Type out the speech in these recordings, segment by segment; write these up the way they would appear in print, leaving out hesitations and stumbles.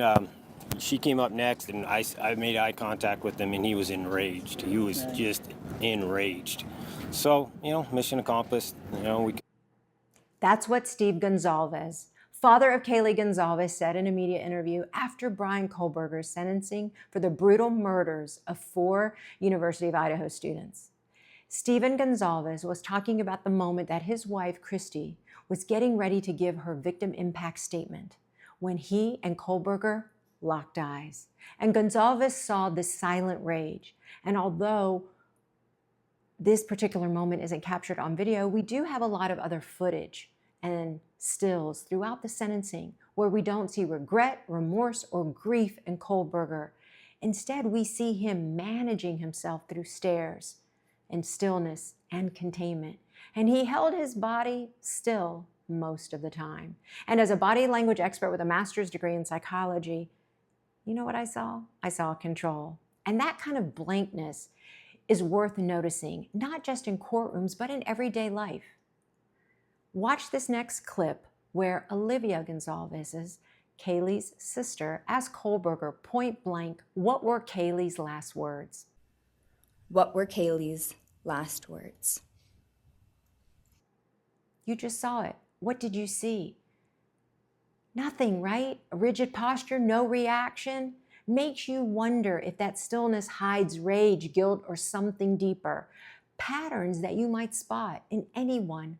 Um, she came up next, and I made eye contact with him, and he was enraged. He was just enraged. So, mission accomplished. That's what Steve Goncalves, father of Kaylee Goncalves, said in a media interview after Bryan Kohberger's sentencing for the brutal murders of 4 University of Idaho students. Stephen Goncalves was talking about the moment that his wife, Christy, was getting ready to give her victim impact statement when he and Kohberger locked eyes. And Goncalves saw this silent rage. And although this particular moment isn't captured on video, we do have a lot of other footage and stills throughout the sentencing where we don't see regret, remorse, or grief in Kohberger. Instead, we see him managing himself through stares and stillness and containment. And he held his body still most of the time. And as a body language expert with a master's degree in psychology, you know what I saw? I saw control. And that kind of blankness is worth noticing, not just in courtrooms, but in everyday life. Watch this next clip where Alivea Goncalves, Kaylee's sister, asked Kohberger point blank, what were Kaylee's last words? What were Kaylee's last words? You just saw it. What did you see? Nothing, right? A rigid posture, no reaction. Makes you wonder if that stillness hides rage, guilt, or something deeper. Patterns that you might spot in anyone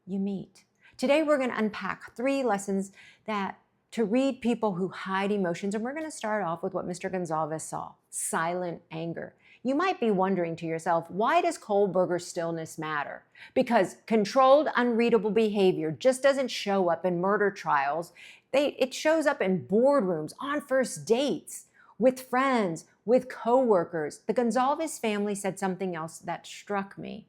you meet. Today, we're going to unpack 3 lessons to read people who hide emotions, and we're going to start off with what Mr. Goncalves saw, silent anger. You might be wondering to yourself, why does Kohberger's stillness matter? Because controlled, unreadable behavior just doesn't show up in murder trials. It shows up in boardrooms, on first dates, with friends, with coworkers. The Goncalves family said something else that struck me.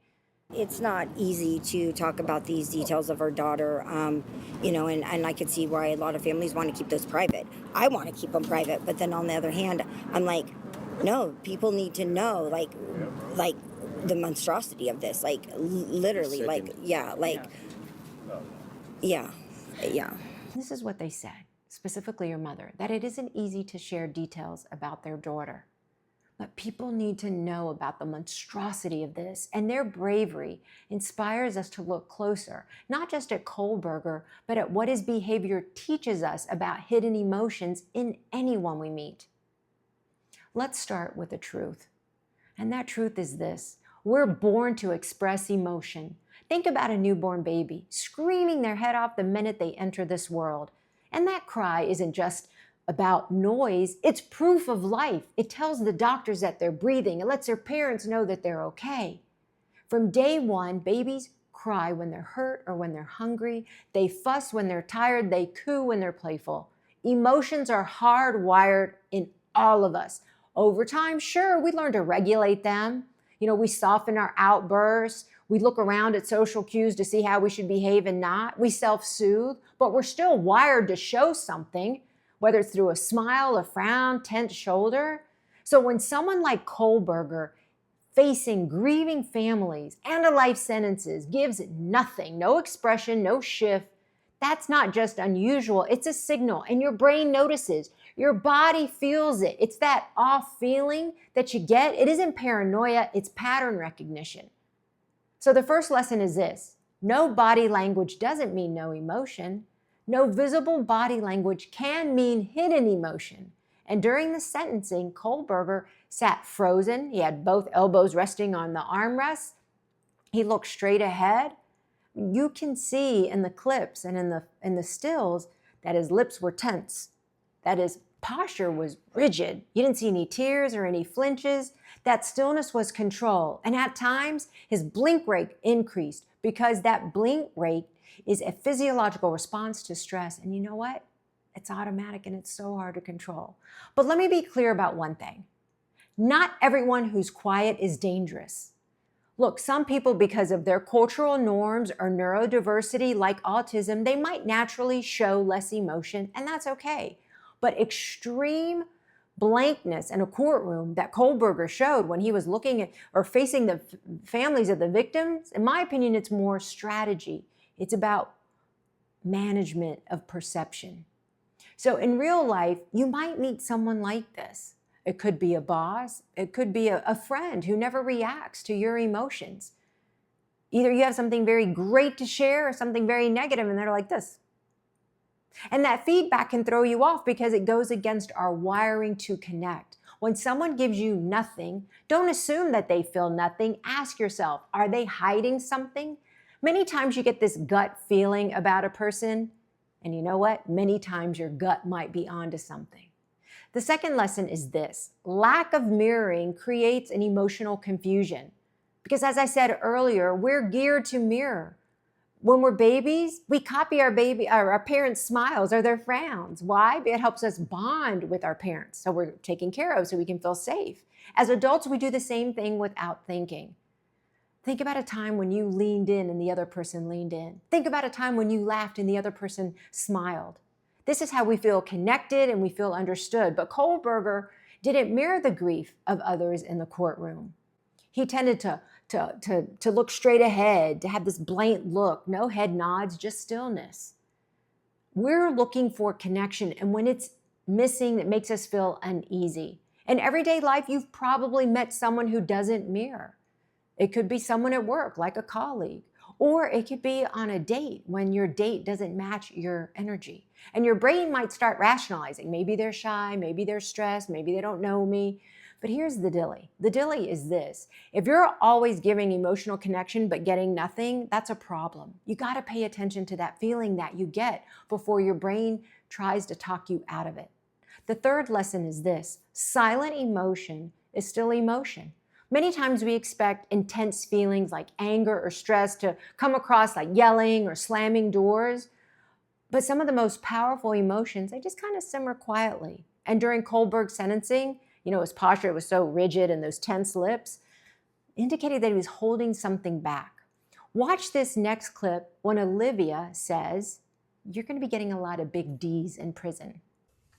It's not easy to talk about these details of our daughter, and I could see why a lot of families want to keep those private. I want to keep them private, but then on the other hand, I'm like, no, people need to know, like the monstrosity of this, literally, yeah. This is what they said, specifically your mother, that it isn't easy to share details about their daughter. But people need to know about the monstrosity of this, and their bravery inspires us to look closer, not just at Kohberger, but at what his behavior teaches us about hidden emotions in anyone we meet. Let's start with the truth. And that truth is this: we're born to express emotion. Think about a newborn baby screaming their head off the minute they enter this world. And that cry isn't just about noise, it's proof of life. It tells the doctors that they're breathing. It lets their parents know that they're okay. From day one, babies cry when they're hurt or when they're hungry. They fuss when they're tired. They coo when they're playful. Emotions are hardwired in all of us. Over time, sure, we learn to regulate them. We soften our outbursts. We look around at social cues to see how we should behave and not. We self-soothe, but we're still wired to show something, whether it's through a smile, a frown, tense shoulder. So when someone like Kohberger, facing grieving families and a life sentences, gives nothing, no expression, no shift, that's not just unusual, it's a signal, and your brain notices. Your body feels it. It's that off feeling that you get. It isn't paranoia, it's pattern recognition. So the first lesson is this: no body language doesn't mean no emotion. No visible body language can mean hidden emotion. And during the sentencing, Kohberger sat frozen. He had both elbows resting on the armrests. He looked straight ahead. You can see in the clips and in the stills that his lips were tense, that his posture was rigid. You didn't see any tears or any flinches. That stillness was control. And at times, his blink rate increased because that blink rate is a physiological response to stress. And you know what? It's automatic and it's so hard to control. But let me be clear about one thing. Not everyone who's quiet is dangerous. Look, some people, because of their cultural norms or neurodiversity like autism, they might naturally show less emotion, and that's okay. But extreme blankness in a courtroom that Kohberger showed when he was looking at or facing the families of the victims, in my opinion, it's more strategy. It's about management of perception. So in real life, you might meet someone like this. It could be a boss. It could be a friend who never reacts to your emotions. Either you have something very great to share or something very negative, and they're like this. And that feedback can throw you off because it goes against our wiring to connect. When someone gives you nothing, don't assume that they feel nothing. Ask yourself, are they hiding something? Many times you get this gut feeling about a person, and you know what? Many times your gut might be onto something. The second lesson is this: lack of mirroring creates an emotional confusion. Because as I said earlier, we're geared to mirror. When we're babies, we copy our parents' smiles or their frowns. Why? It helps us bond with our parents, so we're taken care of, so we can feel safe. As adults, we do the same thing without thinking. Think about a time when you leaned in and the other person leaned in. Think about a time when you laughed and the other person smiled. This is how we feel connected and we feel understood. But Kohberger didn't mirror the grief of others in the courtroom. He tended to look straight ahead, to have this blank look, no head nods, just stillness. We're looking for connection, and when it's missing, it makes us feel uneasy. In everyday life, you've probably met someone who doesn't mirror. It could be someone at work, like a colleague, or it could be on a date when your date doesn't match your energy. And your brain might start rationalizing. Maybe they're shy, maybe they're stressed, maybe they don't know me. But here's the dilly. The dilly is this: if you're always giving emotional connection but getting nothing, that's a problem. You got to pay attention to that feeling that you get before your brain tries to talk you out of it. The third lesson is this: silent emotion is still emotion. Many times we expect intense feelings like anger or stress to come across like yelling or slamming doors. But some of the most powerful emotions, they just kind of simmer quietly. And during Kohberger's sentencing, his posture was so rigid and those tense lips indicated that he was holding something back. Watch this next clip when Alivea says, "You're going to be getting a lot of big D's in prison."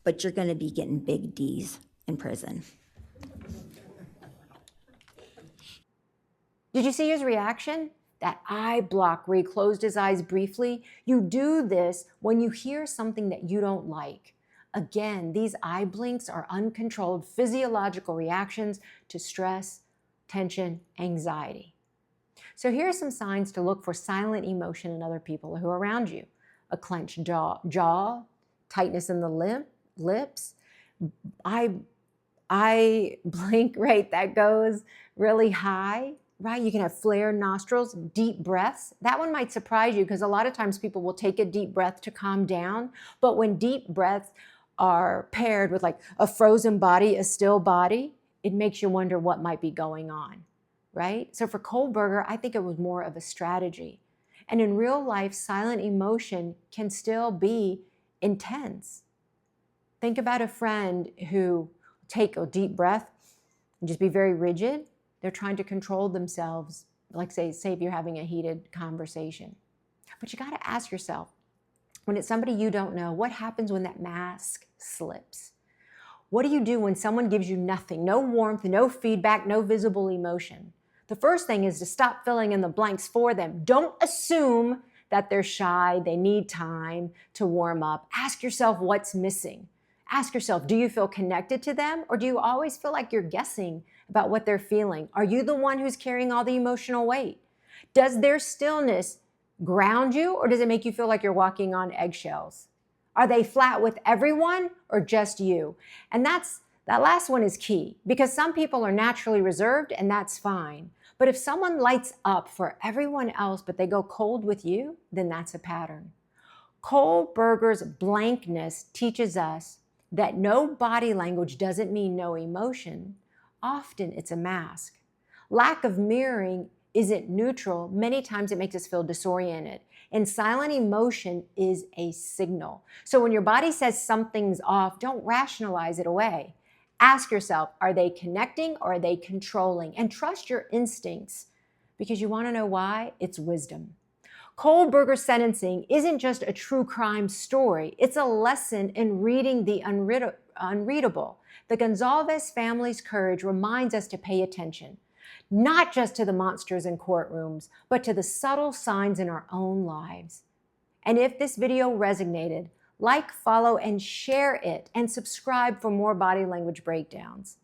But you're going to be getting big D's in prison. Did you see his reaction? That eye block where he closed his eyes briefly. You do this when you hear something that you don't like. Again, these eye blinks are uncontrolled physiological reactions to stress, tension, anxiety. So here are some signs to look for silent emotion in other people who are around you. A clenched jaw, tightness in the lips, eye blink rate that goes really high, right? You can have flared nostrils, deep breaths. That one might surprise you because a lot of times people will take a deep breath to calm down. But when deep breaths are paired with like a frozen body, a still body, it makes you wonder what might be going on, right? So for Kohberger, I think it was more of a strategy. And in real life, silent emotion can still be intense. Think about a friend who take a deep breath and just be very rigid. They're trying to control themselves, like say if you're having a heated conversation. But you got to ask yourself, when it's somebody you don't know, what happens when that mask slips? What do you do when someone gives you nothing, no warmth, no feedback, no visible emotion? The first thing is to stop filling in the blanks for them. Don't assume that they're shy, they need time to warm up. Ask yourself what's missing. Ask yourself, do you feel connected to them, or do you always feel like you're guessing about what they're feeling? Are you the one who's carrying all the emotional weight? Does their stillness ground you, or does it make you feel like you're walking on eggshells? Are they flat with everyone or just you? And that last one is key, because some people are naturally reserved, and that's fine. But if someone lights up for everyone else, but they go cold with you, then that's a pattern. Kohberger's Blankness teaches us that no body language doesn't mean no emotion. Often it's a mask. Lack of mirroring isn't neutral. Many times it makes us feel disoriented. And silent emotion is a signal. So when your body says something's off, don't rationalize it away. Ask yourself, are they connecting or are they controlling? And trust your instincts, because you want to know why? It's wisdom. Kohberger's sentencing isn't just a true crime story. It's a lesson in reading the unreadable. The Goncalves family's courage reminds us to pay attention, not just to the monsters in courtrooms, but to the subtle signs in our own lives. And if this video resonated, Like, follow, and share it, and subscribe for more body language breakdowns.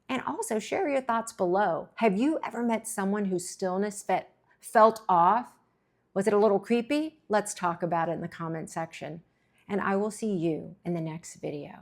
And also share your thoughts below. Have you ever met someone whose stillness felt off? Was it a little creepy? Let's talk about it in the comment section. And I will see you in the next video.